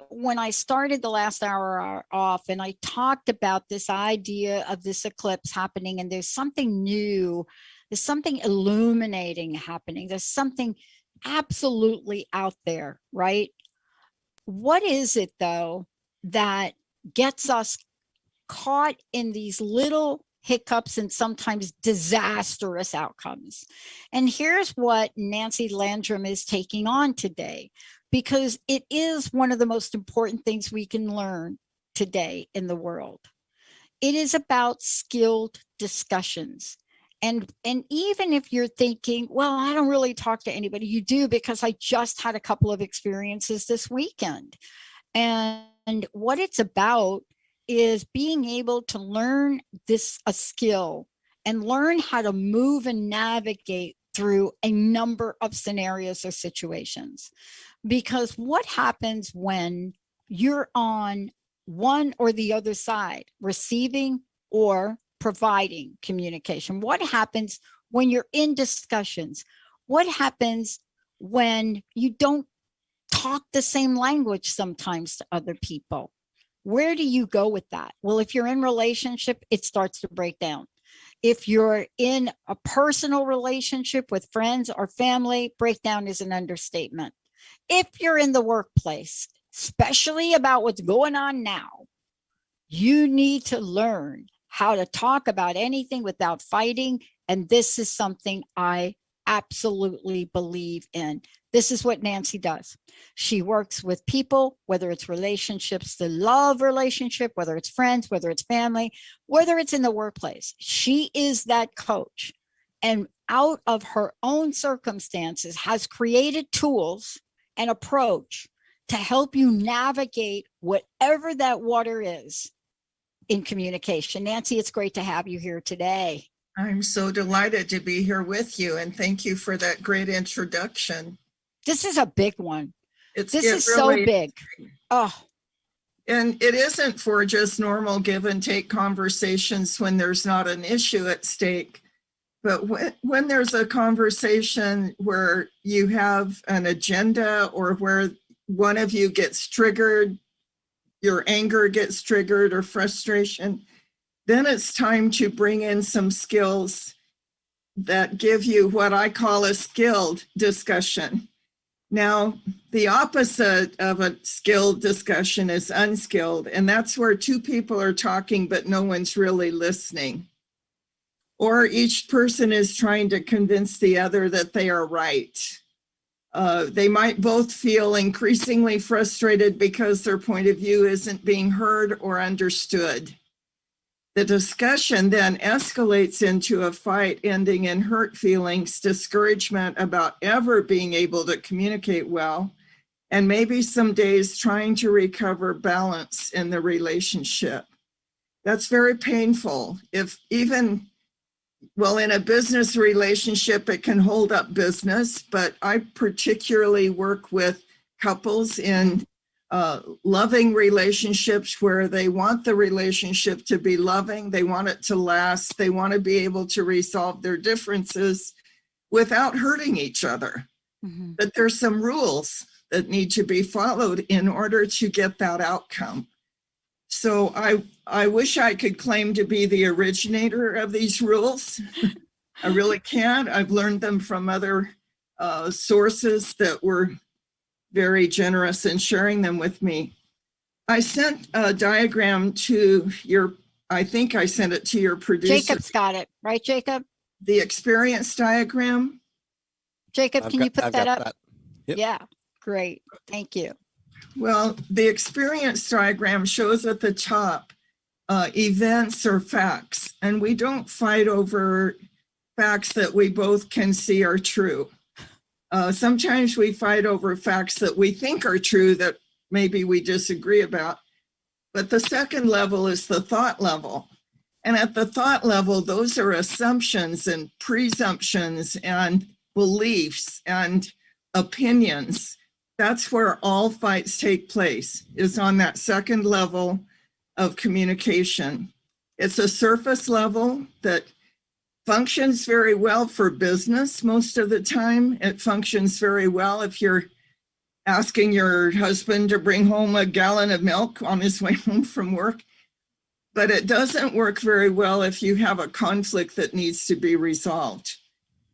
when I started the last hour off and I talked about this idea of this eclipse happening, and there's something new, there's something illuminating happening, there's something absolutely out there, right? What is it though that gets us caught in these little hiccups and sometimes disastrous outcomes? And here's what Nancy Landrum is taking on today, because it is one of the most important things we can learn today in the world. It is about skilled discussions. And even if you're thinking, well, I don't really talk to anybody, you do, because I just had a couple of experiences this weekend. And what it's about is being able to learn a skill and learn how to move and navigate through a number of scenarios or situations. Because what happens when you're on one or the other side, receiving or providing communication? What happens when you're in discussions? What happens when you don't talk the same language sometimes to other people? Where do you go with that? Well, if you're in relationship, it starts to break down. If you're in a personal relationship with friends or family, breakdown is an understatement. If you're in the workplace, especially about what's going on now, you need to learn how to talk about anything without fighting. And this is something I absolutely believe in. This is what Nancy does. She works with people, whether it's relationships, the love relationship, whether it's friends, whether it's family, whether it's in the workplace. She is that coach, and out of her own circumstances has created tools and approach to help you navigate whatever that water is in communication. Nancy, it's great to have you here today. I'm so delighted to be here with you, and thank you for that great introduction. This is a big one. This is really, so big. Oh. And it isn't for just normal give and take conversations when there's not an issue at stake. But when there's a conversation where you have an agenda, or where one of you gets triggered, your anger gets triggered or frustration, then it's time to bring in some skills that give you what I call a skilled discussion. Now, the opposite of a skilled discussion is unskilled, and that's where two people are talking, but no one's really listening. Or each person is trying to convince the other that they are right. They might both feel increasingly frustrated because their point of view isn't being heard or understood. The discussion then escalates into a fight, ending in hurt feelings, discouragement about ever being able to communicate well, and maybe some days trying to recover balance in the relationship. That's very painful. In a business relationship, it can hold up business, but I particularly work with couples in loving relationships where they want the relationship to be loving, they want it to last, they want to be able to resolve their differences without hurting each other. Mm-hmm. But there's some rules that need to be followed in order to get that outcome. So I wish I could claim to be the originator of these rules. I really can't. I've learned them from other sources that were very generous in sharing them with me. I sent a diagram to I think I sent it to your producer. Jacob's got it, right, Jacob? The experience diagram. Jacob, can you put that up? That. Yep. Yeah, great, thank you. Well, the experience diagram shows at the top events or facts, and we don't fight over facts that we both can see are true. Sometimes we fight over facts that we think are true that maybe we disagree about. But the second level is the thought level. And at the thought level, those are assumptions and presumptions and beliefs and opinions. That's where all fights take place, is on that second level of communication. It's a surface level that functions very well for business most of the time. It functions very well if you're asking your husband to bring home a gallon of milk on his way home from work. But it doesn't work very well if you have a conflict that needs to be resolved.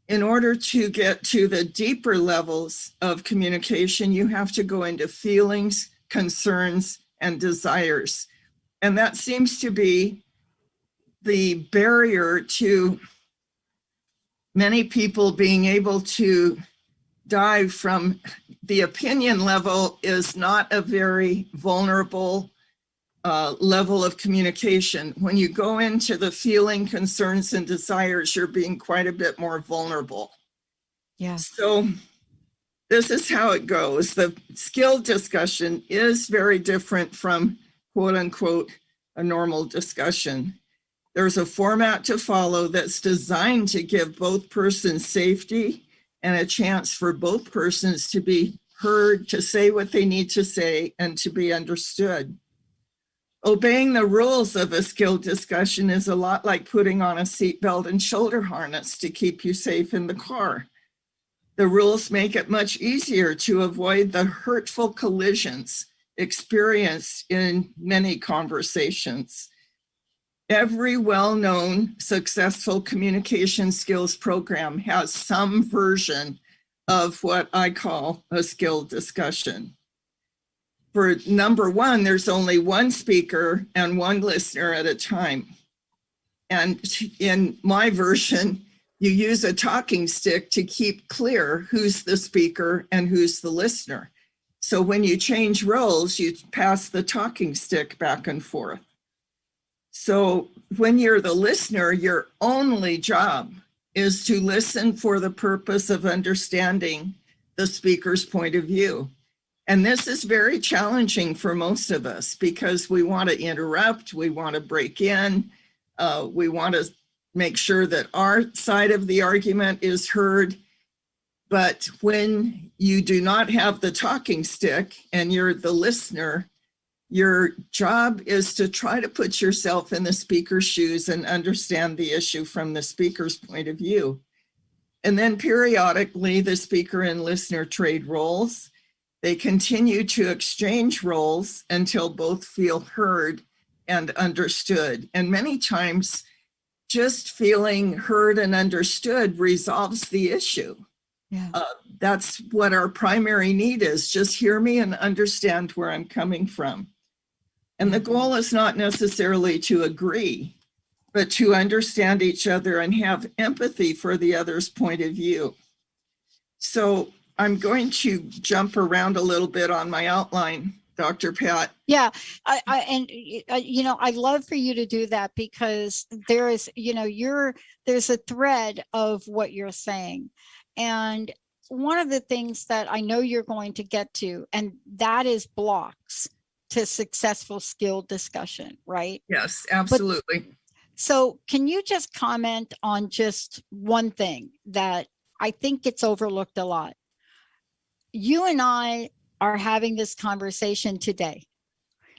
In order to get to the deeper levels of communication, you have to go into feelings, concerns, and desires. And that seems to be the barrier to many people being able to dive from. The opinion level is not a very vulnerable level of communication. When you go into the feeling, concerns, and desires, you're being quite a bit more vulnerable. Yeah. So this is how it goes. The skill discussion is very different from quote unquote a normal discussion. There's a format to follow that's designed to give both persons safety and a chance for both persons to be heard, to say what they need to say, and to be understood. Obeying the rules of a skill discussion is a lot like putting on a seatbelt and shoulder harness to keep you safe in the car. The rules make it much easier to avoid the hurtful collisions experienced in many conversations. Every well-known successful communication skills program has some version of what I call a skill discussion. For number one, there's only one speaker and one listener at a time. And in my version, you use a talking stick to keep clear who's the speaker and who's the listener. So when you change roles, you pass the talking stick back and forth. So when you're the listener, your only job is to listen for the purpose of understanding the speaker's point of view. And this is very challenging for most of us because we want to interrupt, we want to break in, we want to make sure that our side of the argument is heard. But when you do not have the talking stick and you're the listener, your job is to try to put yourself in the speaker's shoes and understand the issue from the speaker's point of view. And then periodically, the speaker and listener trade roles. They continue to exchange roles until both feel heard and understood. And many times, just feeling heard and understood resolves the issue. Yeah. That's what our primary need is. Just hear me and understand where I'm coming from. And the goal is not necessarily to agree, but to understand each other and have empathy for the other's point of view. So I'm going to jump around a little bit on my outline, Dr. Pat. Yeah, I'd love for you to do that because there is, there's a thread of what you're saying. And one of the things that I know you're going to get to, and that is blocks to successful skill discussion, right? Yes, absolutely. So can you just comment on just one thing that I think gets overlooked a lot? You and I are having this conversation today.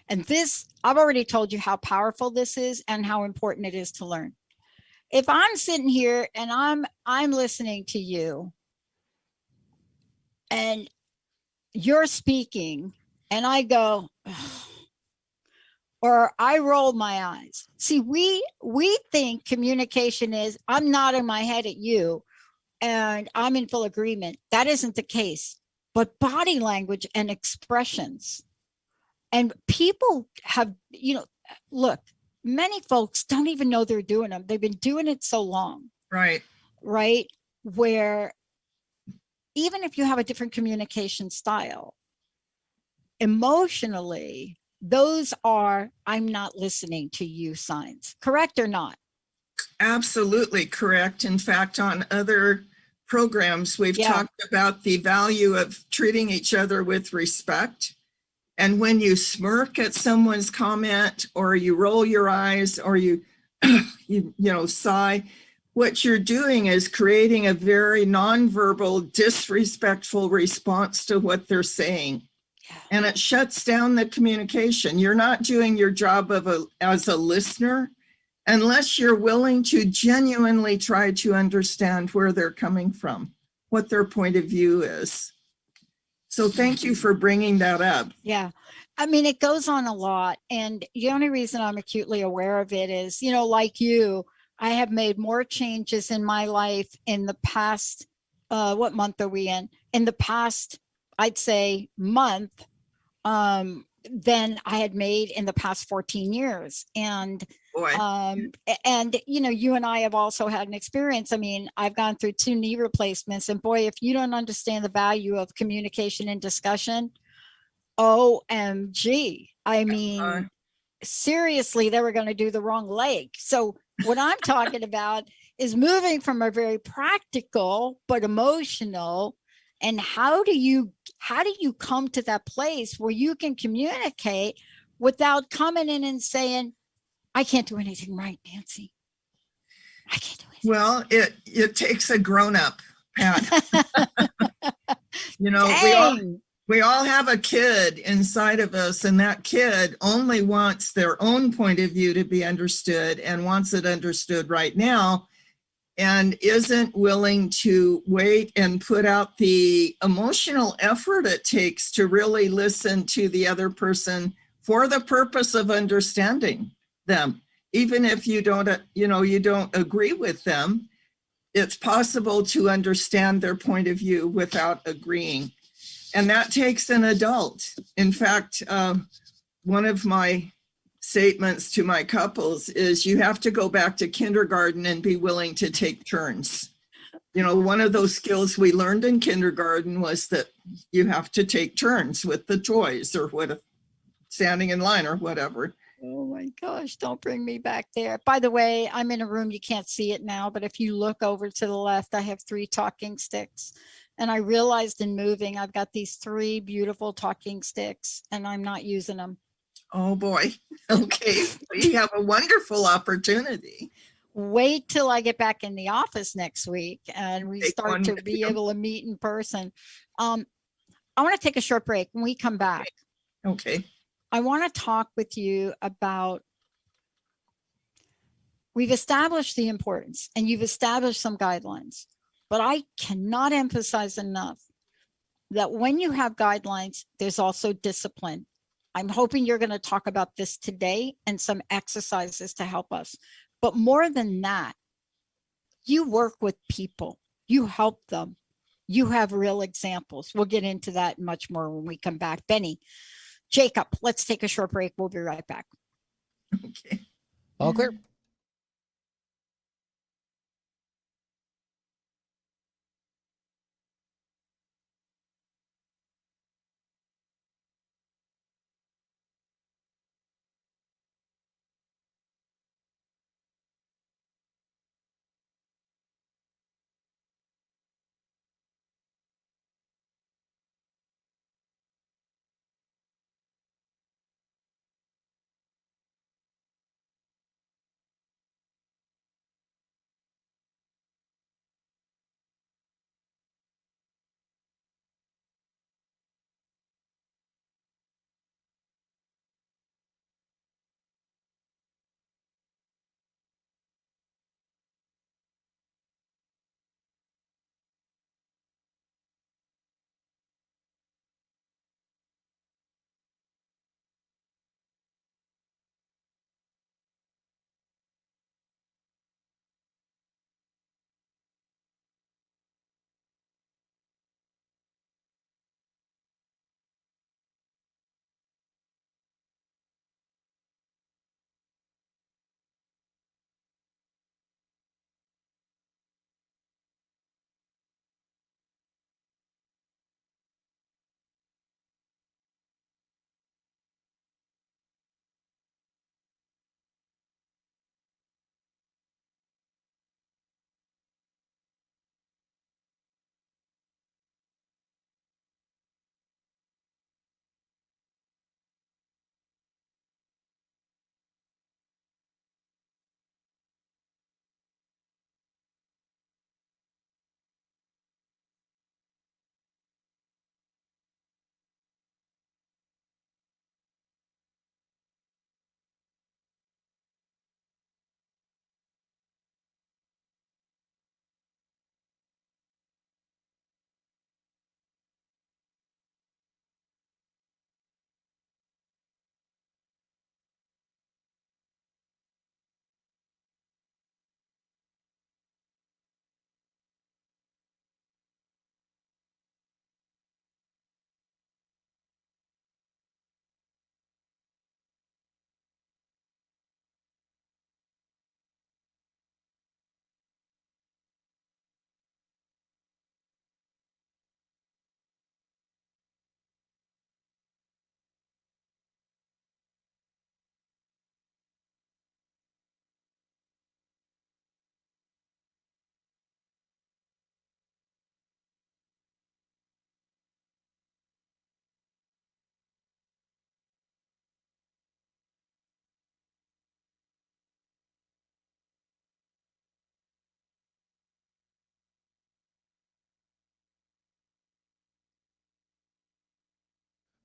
And this, I've already told you how powerful this is and how important it is to learn. If I'm sitting here and I'm listening to you and you're speaking and I go, ugh, or I roll my eyes. See, we think communication is I'm nodding my head at you and I'm in full agreement. That isn't the case. But body language and expressions, and people have, look, many folks don't even know they're doing them. They've been doing it so long. Right. Where even if you have a different communication style, emotionally, those are I'm not listening to you signs. Correct or not? Absolutely correct. In fact, on other programs, we've talked about the value of treating each other with respect. And when you smirk at someone's comment or you roll your eyes or you sigh, what you're doing is creating a very nonverbal, disrespectful response to what they're saying. And it shuts down the communication. You're not doing your job as a listener unless you're willing to genuinely try to understand where they're coming from, what their point of view is. So thank you for bringing that up. Yeah. I mean, it goes on a lot. And the only reason I'm acutely aware of it is, like you, I have made more changes in my life in the past, what month are we in? In the past, I'd say month, than I had made in the past 14 years. And Boy, you and I have also had an experience. I mean, I've gone through 2 knee replacements, and boy, if you don't understand the value of communication and discussion, OMG. I uh, mean, seriously, they were going to do the wrong leg. So what I'm talking about is moving from a very practical but emotional, and how do you come to that place where you can communicate without coming in and saying, I can't do anything right, Nancy. I can't do anything. well, it takes a grown-up, Pat. Dang. We all have a kid inside of us, and that kid only wants their own point of view to be understood and wants it understood right now, and isn't willing to wait and put out the emotional effort it takes to really listen to the other person for the purpose of understanding them. Even if you don't agree with them, it's possible to understand their point of view without agreeing. And that takes an adult. In fact, one of my statements to my couples is you have to go back to kindergarten and be willing to take turns. One of those skills we learned in kindergarten was that you have to take turns with the toys or standing in line or whatever. Oh my gosh, don't bring me back there. By the way, I'm in a room, you can't see it now, but if you look over to the left, I have 3 talking sticks. And I realized in moving, I've got these 3 beautiful talking sticks and I'm not using them. Oh boy. Okay. We have a wonderful opportunity. Wait till I get back in the office next week and we Take start one to with be you. able to meet in person. I want to take a short break. When we come back, Okay. I want to talk with you about, we've established the importance and you've established some guidelines, but I cannot emphasize enough that when you have guidelines, there's also discipline. I'm hoping you're going to talk about this today and some exercises to help us. But more than that, you work with people, you help them, you have real examples. We'll get into that much more when we come back. Benny, Jacob, let's take a short break. We'll be right back. Okay. All clear.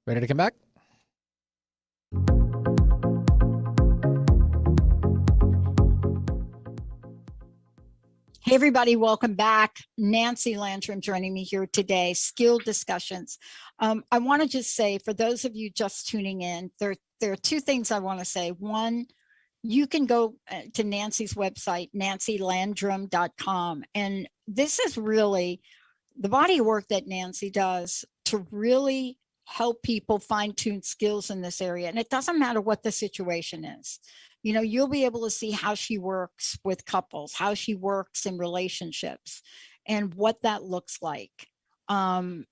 Ready to come back? Hey, everybody, welcome back. Nancy Landrum joining me here today, Skill Discussions. I want to just say, for those of you just tuning in, there are two things I want to say. One, you can go to Nancy's website, nancylandrum.com. And this is really the body of work that Nancy does to really help people fine-tune skills in this area. And it doesn't matter what the situation is. You know, you'll be able to see how she works with couples, how she works in relationships, and what that looks like. And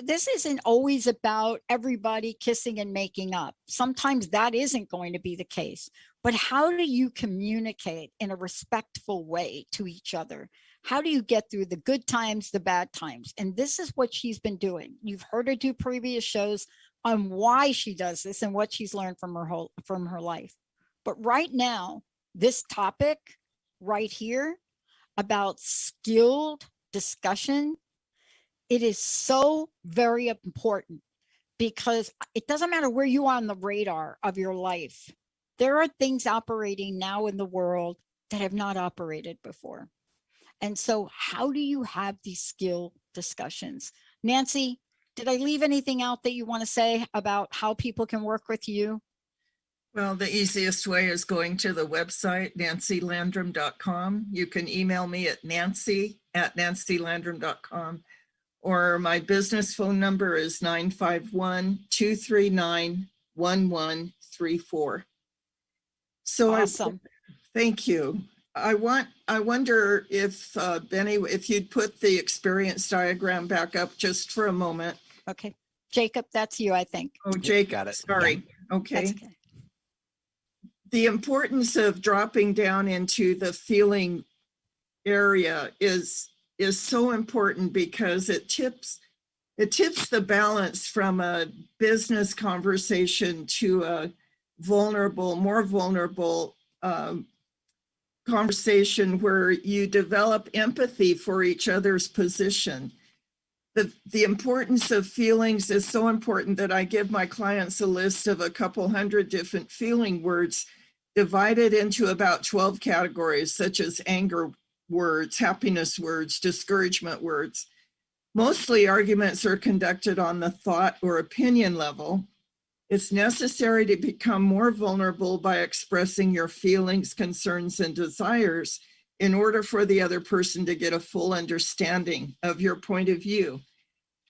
this isn't always about everybody kissing and making up. Sometimes that isn't going to be the case. But how do you communicate in a respectful way to each other? How do you get through the good times, the bad times? And this is what she's been doing. You've heard her do previous shows on why she does this and what she's learned from her life. But right now, this topic right here about skilled discussion, it is so very important because it doesn't matter where you are on the radar of your life. There are things operating now in the world that have not operated before. And so how do you have these skill discussions? Nancy, did I leave anything out that you want to say about how people can work with you? Well, the easiest way is going to the website, nancylandrum.com. You can email me at nancy@nancylandrum.com, or my business phone number is 951-239-1134. So awesome. Thank you. I wonder if Benny, if you'd put the experience diagram back up just for a moment. Okay. Jacob, that's you, I think. Oh, Jacob, got it. sorry. Yeah. Okay. The importance of dropping down into the feeling area is so important because it tips the balance from a business conversation to a more vulnerable conversation where you develop empathy for each other's position. The importance of feelings is so important that I give my clients a list of a couple hundred different feeling words divided into about 12 categories, such as anger words, happiness words, discouragement words. Mostly arguments are conducted on the thought or opinion level. It's necessary to become more vulnerable by expressing your feelings, concerns, and desires in order for the other person to get a full understanding of your point of view.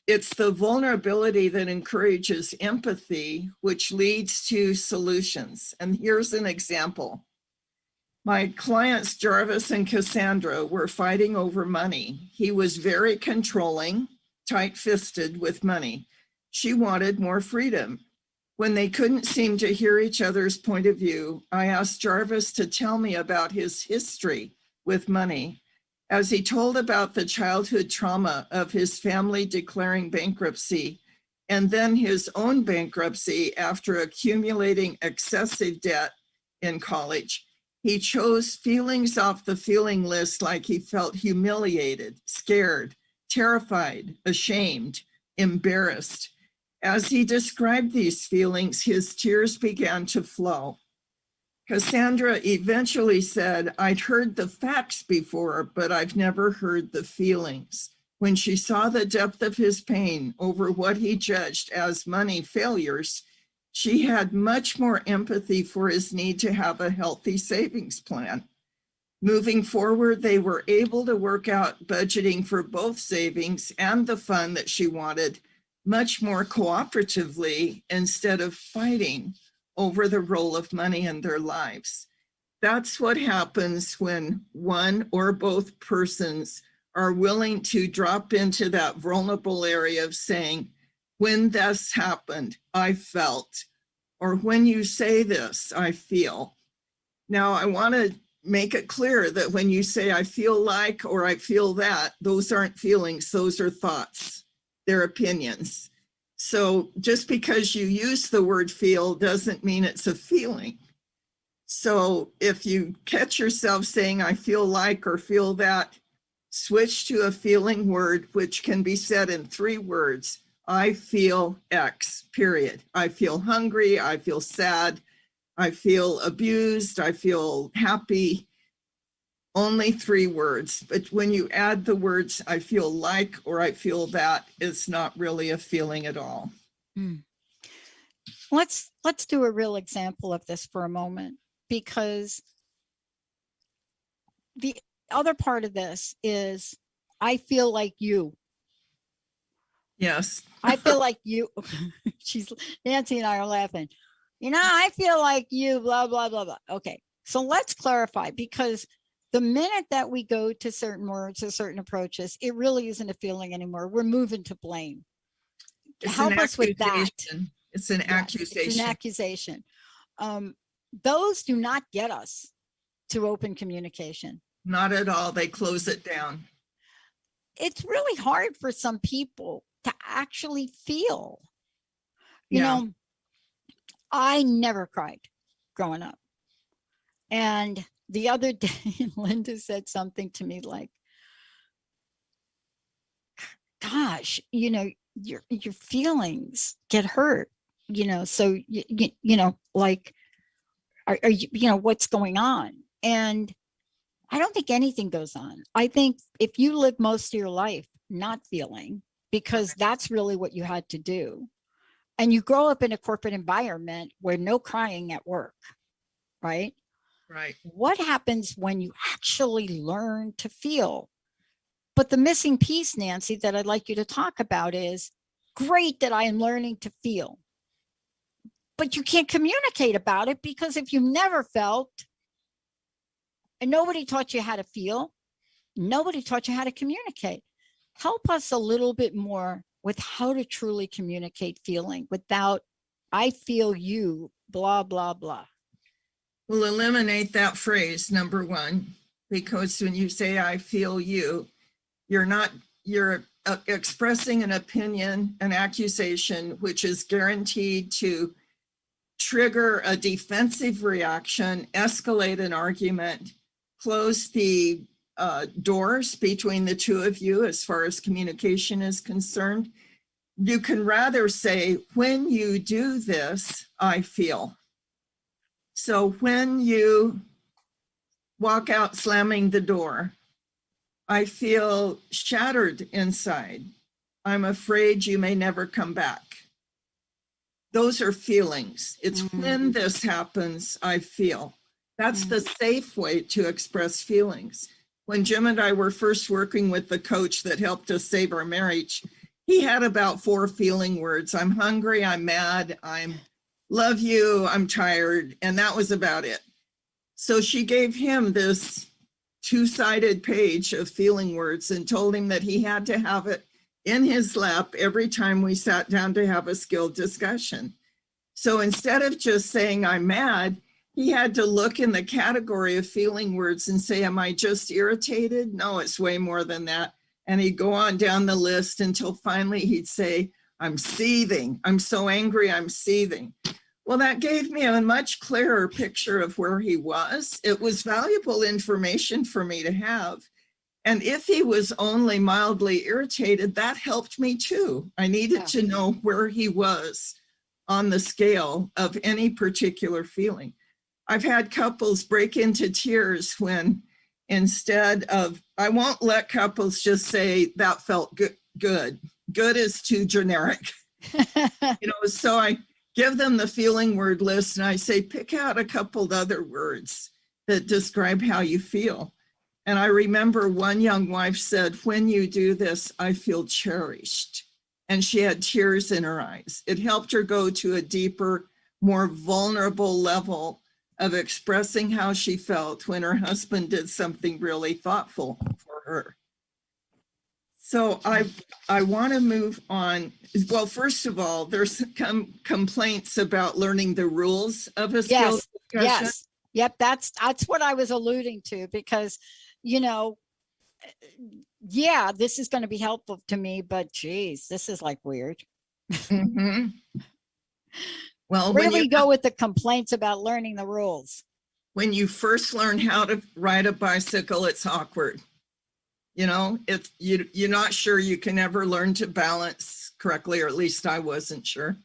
It's the vulnerability that encourages empathy, which leads to solutions. And here's an example. My clients, Jarvis and Cassandra, were fighting over money. He was very controlling, tight-fisted with money. She wanted more freedom. When they couldn't seem to hear each other's point of view, I asked Jarvis to tell me about his history with money. As he told about the childhood trauma of his family declaring bankruptcy and then his own bankruptcy after accumulating excessive debt in college, he chose feelings off the feeling list like he felt humiliated, scared, terrified, ashamed, embarrassed. As he described these feelings, his tears began to flow. Cassandra eventually said, I'd heard the facts before, but I've never heard the feelings. When she saw the depth of his pain over what he judged as money failures, she had much more empathy for his need to have a healthy savings plan. Moving forward, they were able to work out budgeting for both savings and the fund that she wanted much more cooperatively instead of fighting over the role of money in their lives. That's what happens when one or both persons are willing to drop into that vulnerable area of saying, when this happened, I felt, or when you say this, I feel. Now, I want to make it clear that when you say I feel like or I feel that, those aren't feelings, those are thoughts, they're opinions. So just because you use the word feel doesn't mean it's a feeling. So if you catch yourself saying I feel like or feel that, switch to a feeling word, which can be said in 3 words. I feel X, period. I feel hungry. I feel sad. I feel abused. I feel happy. Only 3 words. But when you add the words, I feel like, or I feel that, it's not really a feeling at all. Let's do a real example of this for a moment, because the other part of this is, I feel like you. Yes. I feel like you. Nancy and I are laughing. I feel like you, blah, blah, blah, blah. Okay. So let's clarify, because the minute that we go to certain words or certain approaches, it really isn't a feeling anymore. We're moving to blame. Help us with that. It's an accusation. It's an accusation. Those do not get us to open communication. Not at all. They close it down. It's really hard for some people to actually feel. I never cried growing up. And the other day, Linda said something to me like, gosh, your feelings get hurt, so, like, are you, what's going on? And I don't think anything goes on. I think if you live most of your life not feeling, because that's really what you had to do, and you grow up in a corporate environment where no crying at work, right? Right. What happens when you actually learn to feel? But the missing piece, Nancy, that I'd like you to talk about is, great that I am learning to feel, but you can't communicate about it, because if you've never felt and nobody taught you how to feel, nobody taught you how to communicate. Help us a little bit more with how to truly communicate feeling without, I feel you, blah, blah, blah. We'll eliminate that phrase, number 1, because when you say I feel you, you're expressing an opinion, an accusation, which is guaranteed to trigger a defensive reaction, escalate an argument, close the doors between the two of you as far as communication is concerned. You can rather say, when you do this, I feel. So when you walk out slamming the door, I feel shattered inside. I'm afraid you may never come back. Those are feelings. It's when this happens, I feel. That's the safe way to express feelings. When Jim and I were first working with the coach that helped us save our marriage, he had about 4 feeling words. I'm hungry, I'm mad, I'm love you, I'm tired, and that was about it. So she gave him this 2-sided page of feeling words and told him that he had to have it in his lap every time we sat down to have a skilled discussion. So instead of just saying I'm mad, he had to look in the category of feeling words and say, am I just irritated? No, it's way more than that. And he'd go on down the list until finally he'd say, I'm seething. I'm so angry, I'm seething. Well, that gave me a much clearer picture of where he was. It was valuable information for me to have. And if he was only mildly irritated, that helped me too. I needed to know where he was on the scale of any particular feeling. I've had couples break into tears when, instead of, I won't let couples just say that felt good. Good is too generic. So I give them the feeling word list and I say, pick out a couple of other words that describe how you feel. And I remember one young wife said, when you do this, I feel cherished. And she had tears in her eyes. It helped her go to a deeper, more vulnerable level of expressing how she felt when her husband did something really thoughtful for her. So I want to move on. Well, first of all, there's complaints about learning the rules of a skill discussion. Yes. Yep. That's what I was alluding to, because, this is going to be helpful to me, but geez, this is like weird. Mm-hmm. Well, where do we go with the complaints about learning the rules? When you first learn how to ride a bicycle, it's awkward. You know, you're not sure you can ever learn to balance correctly, or at least I wasn't sure.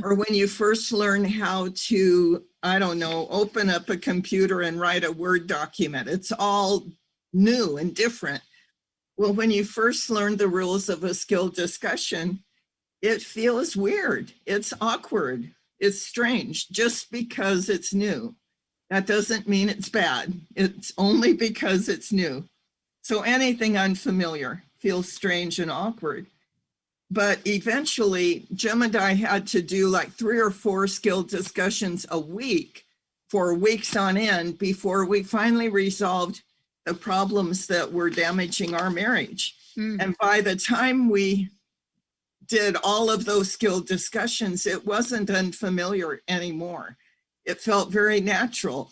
Or when you first learn how to, I don't know, open up a computer and write a Word document. It's all new and different. Well, when you first learn the rules of a skill discussion, it feels weird. It's awkward. It's strange just because it's new. That doesn't mean it's bad. It's only because it's new. So anything unfamiliar feels strange and awkward. But eventually, Jim and I had to do like 3 or 4 skill discussions a week for weeks on end before we finally resolved the problems that were damaging our marriage. And by the time we did all of those skill discussions, it wasn't unfamiliar anymore. It felt very natural.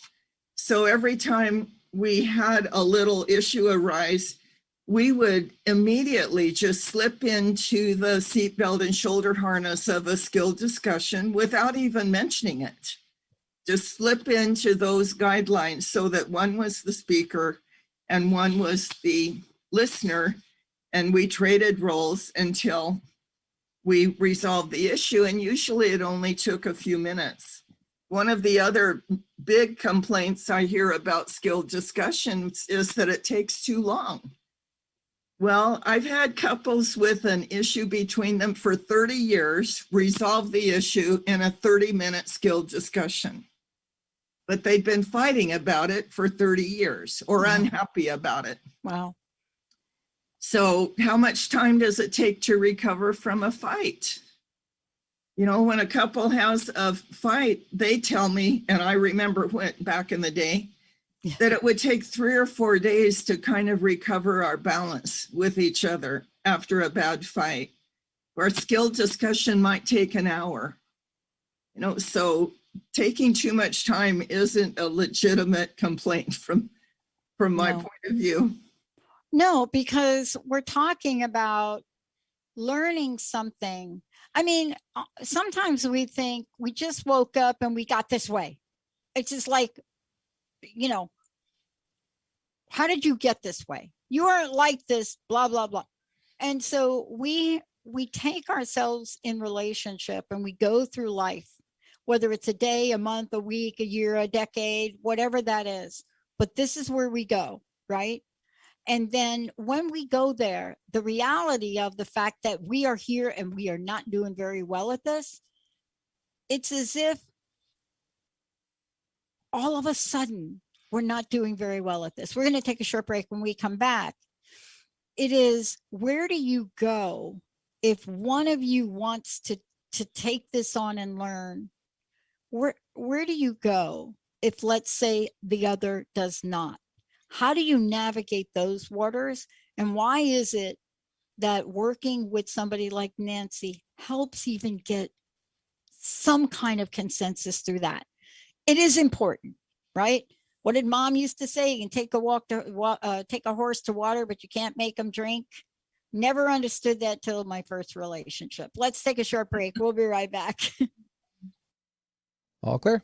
So every time we had a little issue arise, we would immediately just slip into the seatbelt and shoulder harness of a skill discussion without even mentioning it. Just slip into those guidelines so that one was the speaker and one was the listener, and we traded roles until we resolved the issue, and usually it only took a few minutes. One of the other big complaints I hear about skill discussions is that it takes too long. Well, I've had couples with an issue between them for 30 years resolve the issue in a 30-minute skill discussion. But they've been fighting about it for 30 years or unhappy about it. Wow. So how much time does it take to recover from a fight? You know, when a couple has a fight, they tell me, and I remember when back in the day, that it would take 3 or 4 days to kind of recover our balance with each other after a bad fight. Where skill discussion might take an hour. You know, so taking too much time isn't a legitimate complaint from my point of view. No, because we're talking about learning something. I mean, sometimes we think we just woke up and we got this way. It's just like, you know, how did you get this way? You aren't like this, blah, blah, blah. And so we take ourselves in relationship and we go through life, whether it's a day, a month, a week, a year, a decade, whatever that is. But this is where we go, right? And then when we go there, the reality of the fact that we are here and we are not doing very well at this, it's as if all of a sudden we're not doing very well at this. We're going to take a short break. When we come back, it is, where do you go if one of you wants to take this on and learn? Where do you go if, let's say, the other does not? How do you navigate those waters? And why is it that working with somebody like Nancy helps even get some kind of consensus through that? It is important, right? What did mom used to say? You can take take a horse to water, but you can't make them drink. Never understood that till my first relationship. Let's take a short break. We'll be right back. All clear.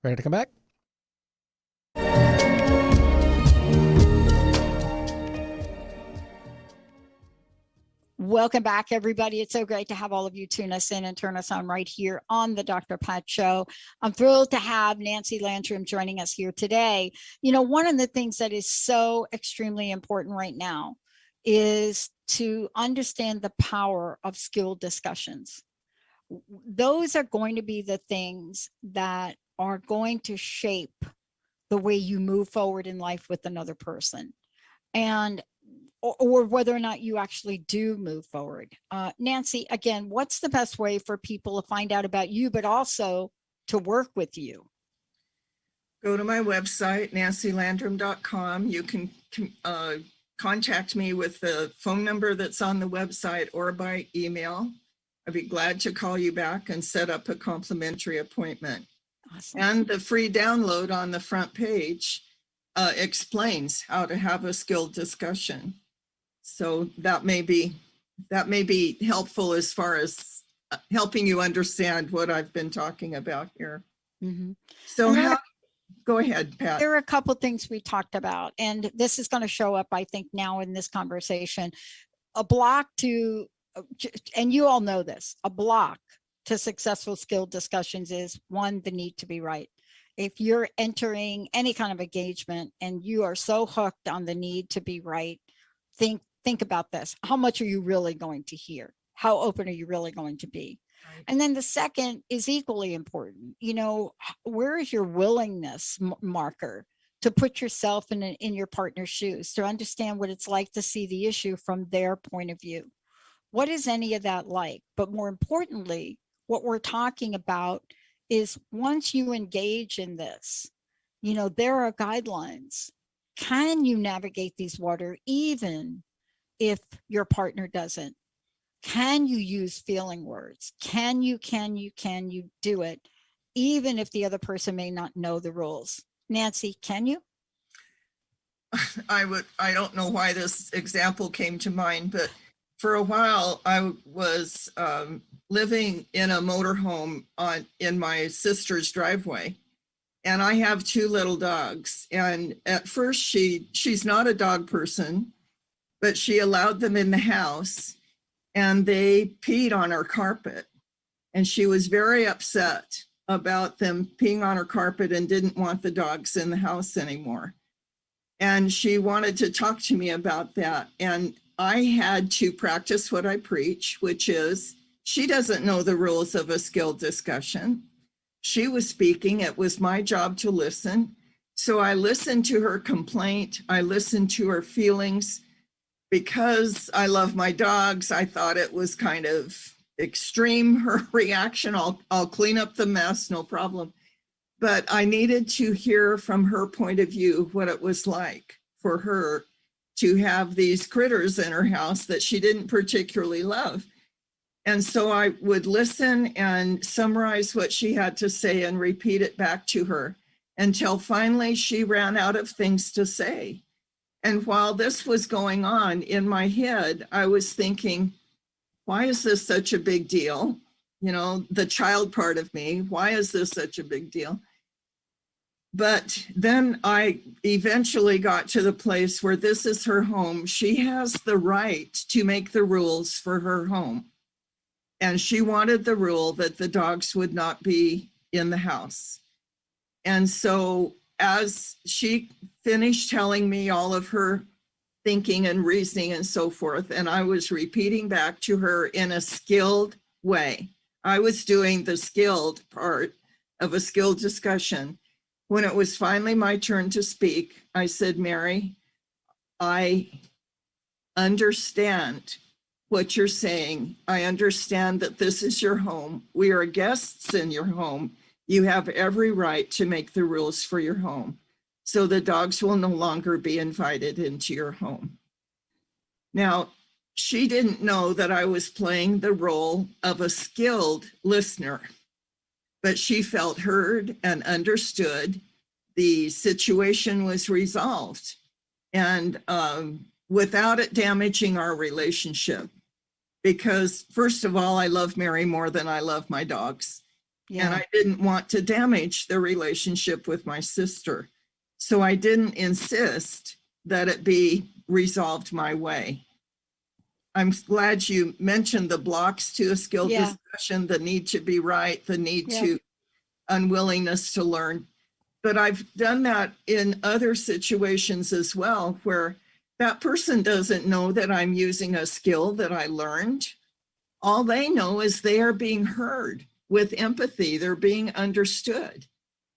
Ready to come back? Welcome back, everybody. It's so great to have all of you tune us in and turn us on right here on the Dr. Pat Show. I'm thrilled to have Nancy Landrum joining us here today. You know, one of the things that is so extremely important right now is to understand the power of skilled discussions. Those are going to be the things that are going to shape the way you move forward in life with another person. And or whether or not you actually do move forward. Nancy, again, what's the best way for people to find out about you, but also to work with you? Go to my website, nancylandrum.com. You can contact me with the phone number that's on the website or by email. I'd be glad to call you back and set up a complimentary appointment. Awesome. And the free download on the front page explains how to have a skilled discussion. So that may be helpful as far as helping you understand what I've been talking about here. Mm-hmm. So go ahead, Pat. There are a couple of things we talked about, and this is going to show up, I think, now in this conversation. A block to, and you all know this, a block to successful skilled discussions is, one, the need to be right. If you're entering any kind of engagement and you are so hooked on the need to be right, think about this. How much are you really going to hear? How open are you really going to be? Right. And then the second is equally important. You know, where is your willingness marker to put yourself in your partner's shoes, to understand what it's like to see the issue from their point of view? What is any of that like? But more importantly, what we're talking about is, once you engage in this, you know, there are guidelines. Can you navigate these waters even if your partner doesn't? Can you use feeling words? Can you do it even if the other person may not know the rules? Nancy, can you? I don't know why this example came to mind, but for a while I was living in a motorhome in my sister's driveway, and I have two little dogs. And at first she's not a dog person, but she allowed them in the house, and they peed on her carpet. And she was very upset about them peeing on her carpet and didn't want the dogs in the house anymore. And she wanted to talk to me about that. And I had to practice what I preach, which is, she doesn't know the rules of a skilled discussion. She was speaking. It was my job to listen. So I listened to her complaint. I listened to her feelings. Because I love my dogs, I thought it was kind of extreme, her reaction. I'll clean up the mess, no problem. But I needed to hear from her point of view what it was like for her to have these critters in her house that she didn't particularly love. And so I would listen and summarize what she had to say and repeat it back to her until finally she ran out of things to say. And while this was going on in my head, I was thinking, why is this such a big deal? You know, the child part of me, why is this such a big deal? But then I eventually got to the place where this is her home. She has the right to make the rules for her home. And she wanted the rule that the dogs would not be in the house. And so as she finished telling me all of her thinking and reasoning and so forth, and I was repeating back to her in a skilled way. I was doing the skilled part of a skilled discussion. When it was finally my turn to speak, I said, Mary, I understand what you're saying. I understand that this is your home. We are guests in your home. You have every right to make the rules for your home. So the dogs will no longer be invited into your home. Now, she didn't know that I was playing the role of a skilled listener, but she felt heard and understood. The situation was resolved, and without it damaging our relationship. Because first of all, I love Mary more than I love my dogs. Yeah. And I didn't want to damage the relationship with my sister. So I didn't insist that it be resolved my way. I'm glad you mentioned the blocks to a skill Yeah. discussion, the need to be right, the need Yeah. to unwillingness to learn. But I've done that in other situations as well, where that person doesn't know that I'm using a skill that I learned. All they know is they are being heard with empathy. They're being understood.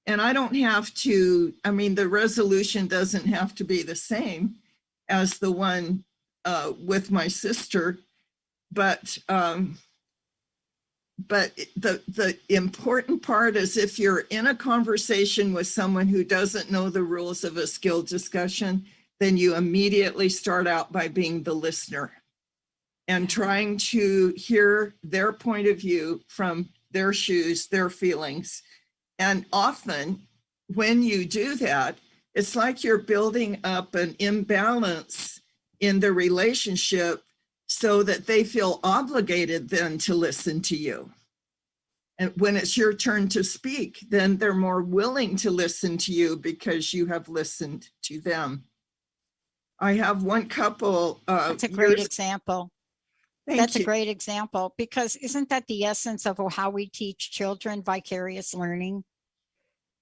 And I don't have to, I mean, the resolution doesn't have to be the same as the one with my sister, but the important part is if you're in a conversation with someone who doesn't know the rules of a skill discussion, then you immediately start out by being the listener and trying to hear their point of view from their shoes, their feelings. And often when you do that, it's like you're building up an imbalance in the relationship so that they feel obligated then to listen to you. And when it's your turn to speak, then they're more willing to listen to you because you have listened to them. I have one couple. That's a great example. That's a great example, because isn't that the essence of how we teach children vicarious learning?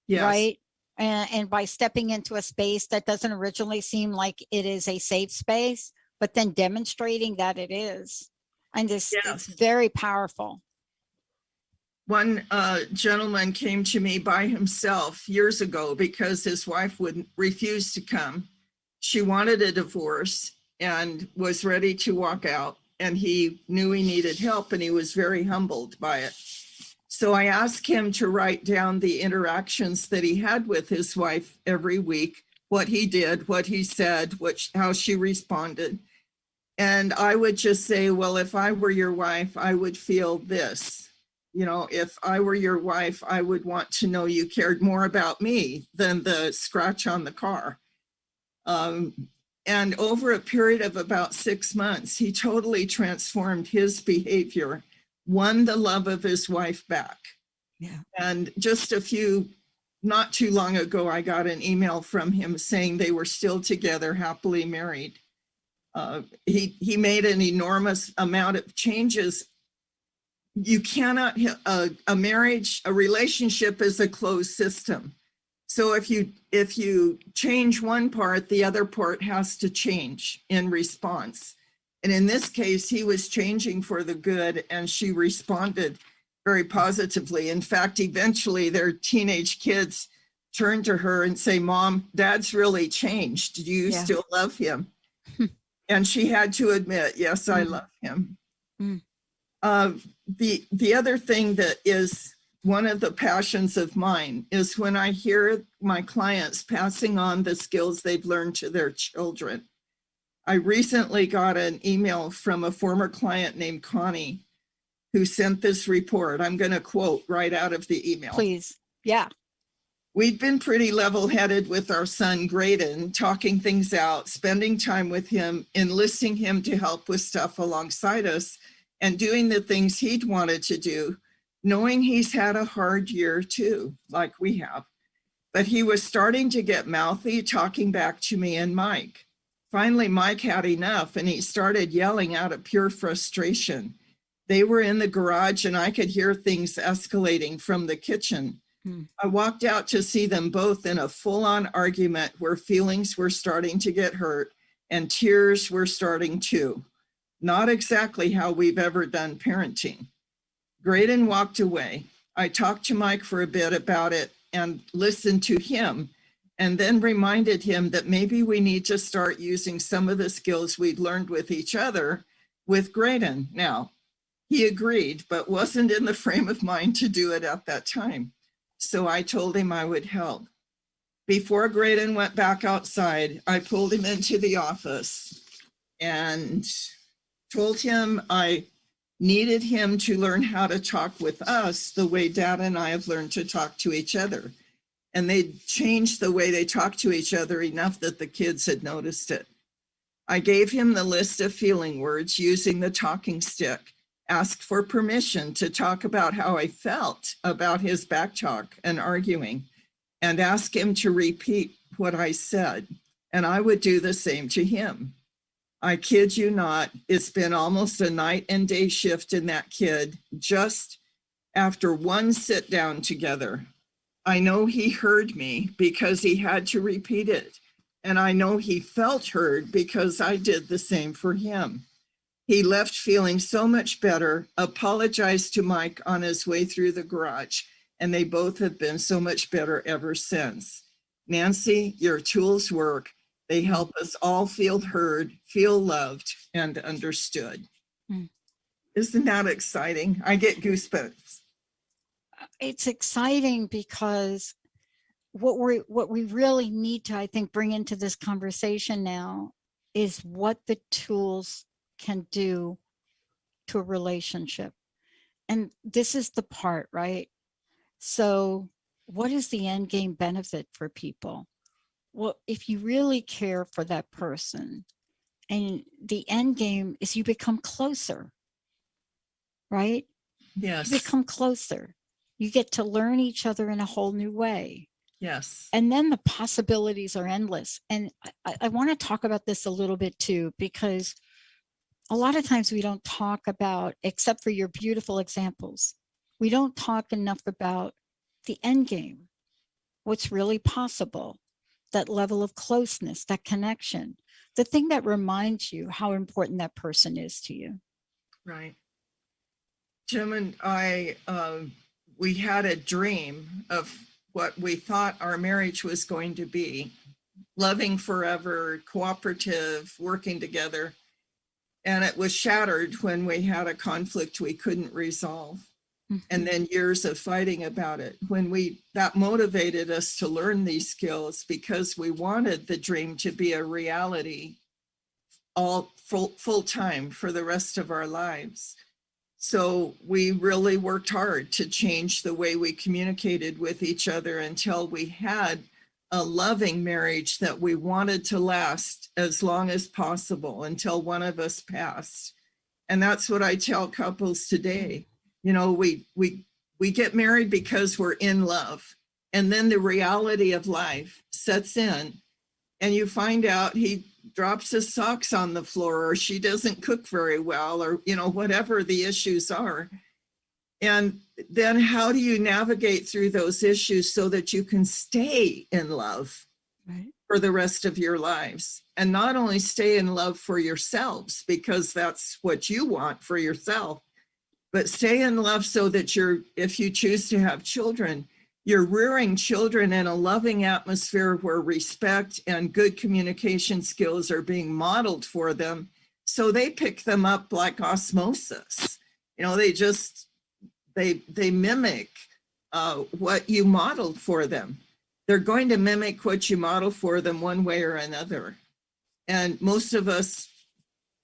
Yes. Right? And by stepping into a space that doesn't originally seem like it is a safe space, but then demonstrating that it is. And this is very powerful. One gentleman came to me by himself years ago because his wife would refuse to come. She wanted a divorce and was ready to walk out, and he knew he needed help, and he was very humbled by it. So I asked him to write down the interactions that he had with his wife every week, what he did, what he said, how she responded. And I would just say, well, if I were your wife, I would feel this. You know, if I were your wife, I would want to know you cared more about me than the scratch on the car. And over a period of about 6 months, he totally transformed his behavior, won the love of his wife back. Yeah. And just not too long ago, I got an email from him saying they were still together, happily married. He made an enormous amount of changes. You cannot, a relationship is a closed system. So if you change one part, the other part has to change in response. And in this case, he was changing for the good, and she responded very positively. In fact, eventually their teenage kids turn to her and say, "Mom, Dad's really changed. Do you still love him?" And she had to admit, "Yes, I love him." The other thing that is one of the passions of mine is when I hear my clients passing on the skills they've learned to their children. I recently got an email from a former client named Connie who sent this report. I'm going to quote right out of the email. Please. Yeah. "We'd been pretty level-headed with our son, Graydon, talking things out, spending time with him, enlisting him to help with stuff alongside us, and doing the things he'd wanted to do, knowing he's had a hard year too, like we have. But he was starting to get mouthy, talking back to me and Mike. Finally, Mike had enough, and he started yelling out of pure frustration. They were in the garage, and I could hear things escalating from the kitchen. I walked out to see them both in a full-on argument where feelings were starting to get hurt and tears were starting too. Not exactly how we've ever done parenting. Graydon walked away. I talked to Mike for a bit about it and listened to him, and then reminded him that maybe we need to start using some of the skills we'd learned with each other with Graydon now. He agreed, but wasn't in the frame of mind to do it at that time. So I told him I would help. Before Graydon went back outside, I pulled him into the office and told him I needed him to learn how to talk with us the way Dad and I have learned to talk to each other. And they changed the way they talk to each other enough that the kids had noticed it. I gave him the list of feeling words using the talking stick asked for permission to talk about how I felt about his back talk and arguing, and asked him to repeat what I said. And I would do the same to him. I kid you not, it's been almost a night and day shift in that kid just after one sit down together. I know he heard me because he had to repeat it. And I know he felt heard because I did the same for him. He left feeling so much better, apologized to Mike on his way through the garage, and they both have been so much better ever since. Nancy, your tools work. They help us all feel heard, feel loved, and understood. Isn't that exciting? I get goosebumps. It's exciting because what we really need to, I think, bring into this conversation now is what the tools can do to a relationship. And this is the part, right? So what is the end game benefit for people? Well, if you really care for that person, and the end game is you become closer, right? Yes. You become closer. You get to learn each other in a whole new way. Yes. And then the possibilities are endless. And I want to talk about this a little bit too, because a lot of times we don't talk about, except for your beautiful examples, we don't talk enough about the end game, what's really possible, that level of closeness, that connection, the thing that reminds you how important that person is to you. Right. Jim and I, we had a dream of what we thought our marriage was going to be, loving forever, cooperative, working together. And it was shattered when we had a conflict we couldn't resolve. And then years of fighting about it. That motivated us to learn these skills because we wanted the dream to be a reality all full time for the rest of our lives. So we really worked hard to change the way we communicated with each other until we had a loving marriage that we wanted to last as long as possible until one of us passed. And that's what I tell couples today. You know, we get married because we're in love. And then the reality of life sets in and you find out he drops his socks on the floor or she doesn't cook very well or, you know, whatever the issues are. And then how do you navigate through those issues so that you can stay in love for the rest of your lives? And not only stay in love for yourselves, because that's what you want for yourself, but stay in love so that if you choose to have children, you're rearing children in a loving atmosphere where respect and good communication skills are being modeled for them. So they pick them up like osmosis. You know, they mimic what you modeled for them. They're going to mimic what you model for them one way or another. And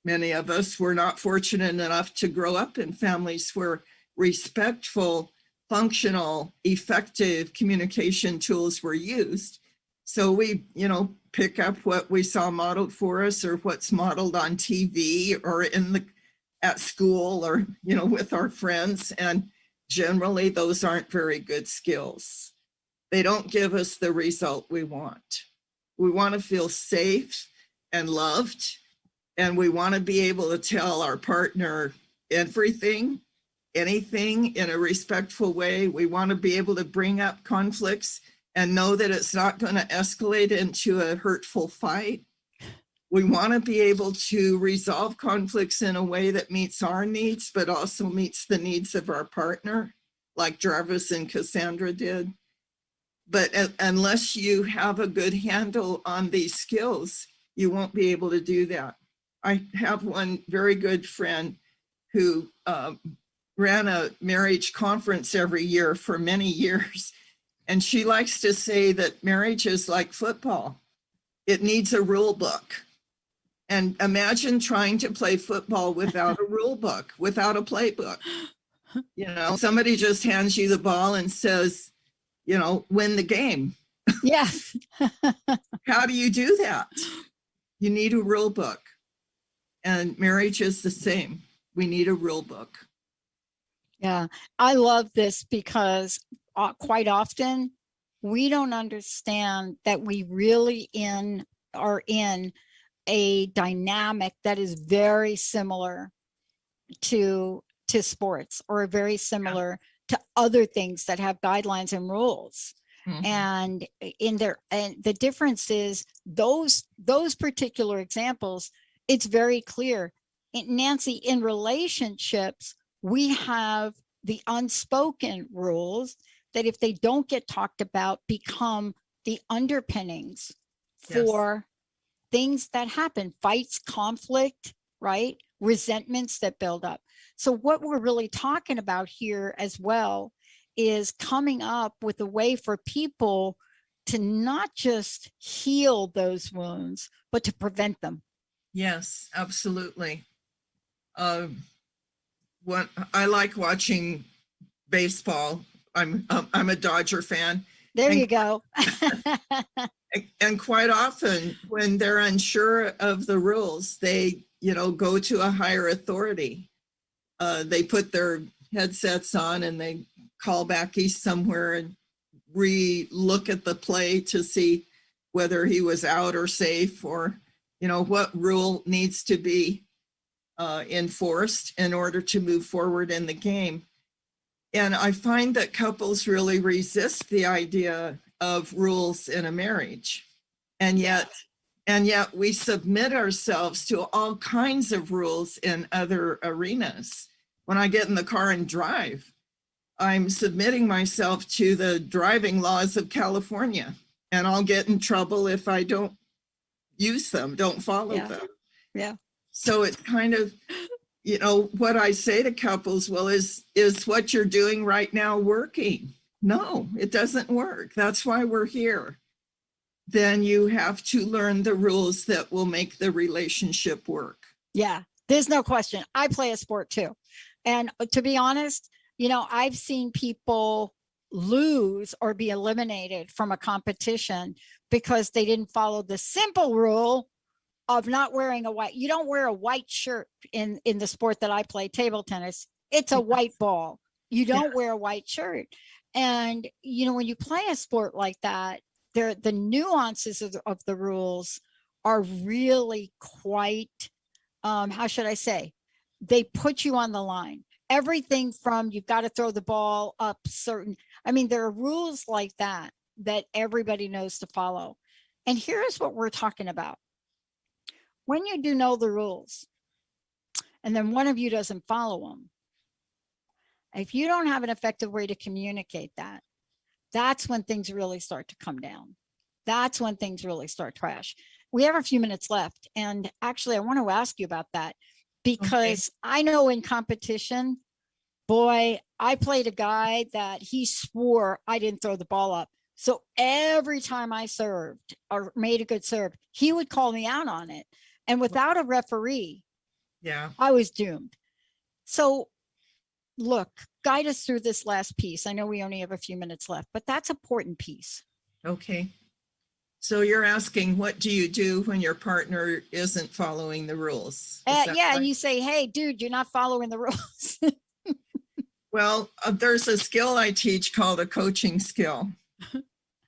many of us were not fortunate enough to grow up in families where respectful, functional, effective communication tools were used. So we, pick up what we saw modeled for us or what's modeled on TV or at school or, with our friends. And generally those aren't very good skills. They don't give us the result we want. We want to feel safe and loved. And we want to be able to tell our partner everything, anything in a respectful way. We want to be able to bring up conflicts and know that it's not going to escalate into a hurtful fight. We want to be able to resolve conflicts in a way that meets our needs, but also meets the needs of our partner, like Jarvis and Cassandra did. But unless you have a good handle on these skills, you won't be able to do that. I have one very good friend who ran a marriage conference every year for many years. And she likes to say that marriage is like football. It needs a rule book. And imagine trying to play football without a rule book, without a playbook. Somebody just hands you the ball and says, win the game. Yes. How do you do that? You need a rule book. And marriage is the same. We need a rule book. Yeah, I love this because quite often we don't understand that we really are in a dynamic that is very similar to sports, or very Yeah. similar to other things that have guidelines and rules. Mhm. And the difference is those particular examples, it's very clear. Nancy, in relationships, we have the unspoken rules that, if they don't get talked about, become the underpinnings Yes. for things that happen, fights, conflict, right? Resentments that build up. So what we're really talking about here as well is coming up with a way for people to not just heal those wounds, but to prevent them. Yes, absolutely. What I like watching baseball. I'm a Dodger fan. There and, you go. and quite often when they're unsure of the rules, they, go to a higher authority. They put their headsets on and they call back east somewhere and re-look at the play to see whether he was out or safe, or, what rule needs to be enforced in order to move forward in the game. And I find that couples really resist the idea of rules in a marriage. And yet we submit ourselves to all kinds of rules in other arenas. When I get in the car and drive, I'm submitting myself to the driving laws of California, and I'll get in trouble if I don't use them, don't follow them. Yeah. So it's kind of, what I say to couples, well, is what you're doing right now working? No, it doesn't work. That's why we're here. Then you have to learn the rules that will make the relationship work. Yeah, there's no question. I play a sport too. And to be honest, I've seen people lose or be eliminated from a competition because they didn't follow the simple rule of not wearing you don't wear a white shirt in the sport that I play, table tennis. It's a white ball. You don't wear a white shirt. And, when you play a sport like that, the nuances of the rules are really quite, how should I say? They put you on the line. Everything from, you've got to throw the ball up there are rules like that everybody knows to follow. And here's what we're talking about. When you do know the rules and then one of you doesn't follow them, if you don't have an effective way to communicate that, that's when things really start to come down. That's when things really start to crash. We have a few minutes left. And actually, I want to ask you about that, because I know in competition, boy, I played a guy that he swore I didn't throw the ball up. So every time I served or made a good serve, he would call me out on it. And without a referee, I was doomed. So look, guide us through this last piece. I know we only have a few minutes left, but that's an important piece. Okay. So you're asking, what do you do when your partner isn't following the rules? Yeah, right? and you say, hey, dude, you're not following the rules. Well, there's a skill I teach called a coaching skill,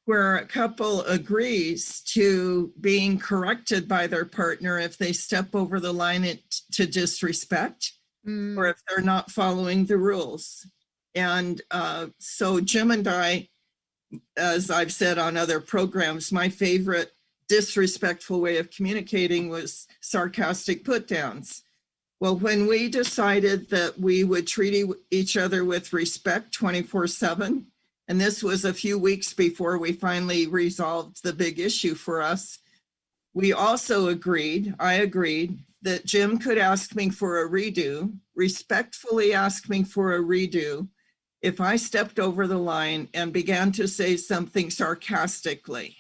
where a couple agrees to being corrected by their partner if they step over the line to disrespect, or if they're not following the rules. And so Jim and I, as I've said on other programs, my favorite disrespectful way of communicating was sarcastic put downs. Well, when we decided that we would treat each other with respect 24/7, and this was a few weeks before we finally resolved the big issue for us, we also I agreed that Jim could ask me for a redo, respectfully ask me for a redo, if I stepped over the line and began to say something sarcastically.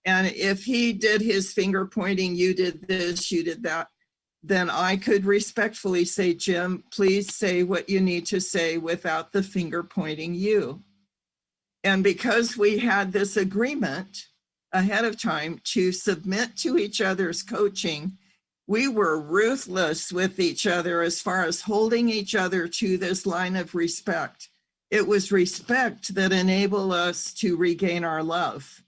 And if he did his finger pointing, you did this, you did that, then I could respectfully say, Jim, please say what you need to say without the finger pointing you. And because we had this agreement ahead of time to submit to each other's coaching, we were ruthless with each other as far as holding each other to this line of respect. It was respect that enabled us to regain our love.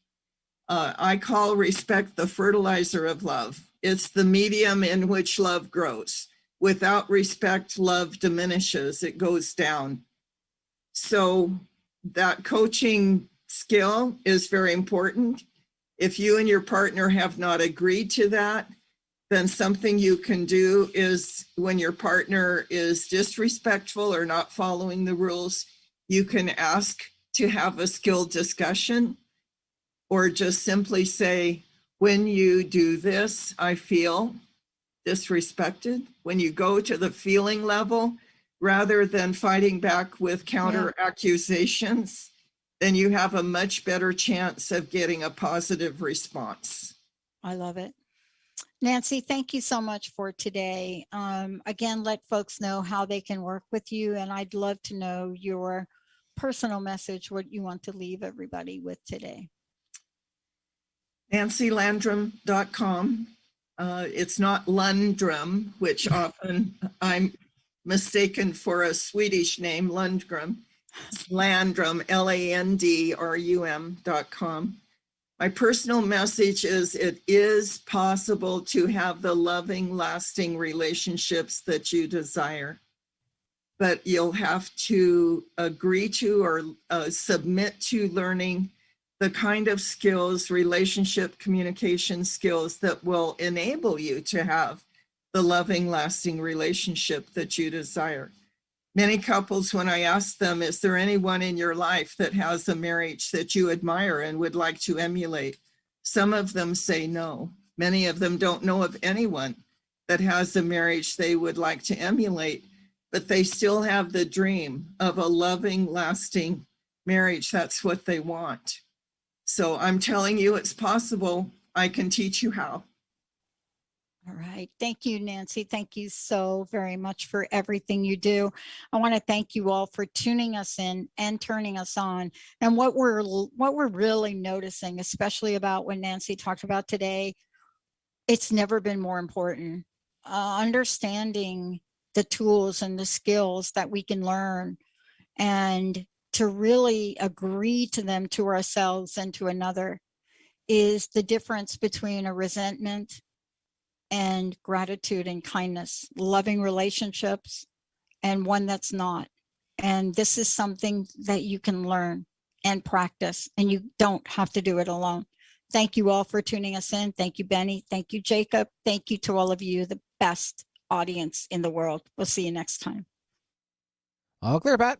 I call respect the fertilizer of love. It's the medium in which love grows. Without respect, love diminishes, it goes down. So that coaching skill is very important. If you and your partner have not agreed to that, then something you can do is when your partner is disrespectful or not following the rules, you can ask to have a skilled discussion, or just simply say, when you do this, I feel disrespected. When you go to the feeling level, rather than fighting back with counter accusations, then you have a much better chance of getting a positive response. I love it. Nancy, thank you so much for today. Again, let folks know how they can work with you. And I'd love to know your personal message, what you want to leave everybody with today. NancyLandrum.com. It's not Landrum, which often I'm mistaken for a Swedish name, Landrum. It's Landrum, LANDRUM.com. My personal message is it is possible to have the loving, lasting relationships that you desire, but you'll have to agree to or submit to learning the kind of skills, relationship communication skills that will enable you to have the loving, lasting relationship that you desire. Many couples, when I ask them, is there anyone in your life that has a marriage that you admire and would like to emulate? Some of them say no. Many of them don't know of anyone that has a marriage they would like to emulate, but they still have the dream of a loving, lasting marriage. That's what they want. So I'm telling you, it's possible. I can teach you how. All right. Thank you, Nancy. Thank you so very much for everything you do. I want to thank you all for tuning us in and turning us on. And what we're really noticing, especially about what Nancy talked about today, it's never been more important. Understanding the tools and the skills that we can learn, and to really agree to them to ourselves and to another, is the difference between a resentment and gratitude and kindness, loving relationships and one that's not. And this is something that you can learn and practice, and you don't have to do it alone. Thank you all for tuning us in. Thank you, Benny. Thank you, Jacob. Thank you to all of you, the best audience in the world. We'll see you next time. All clear, Pat.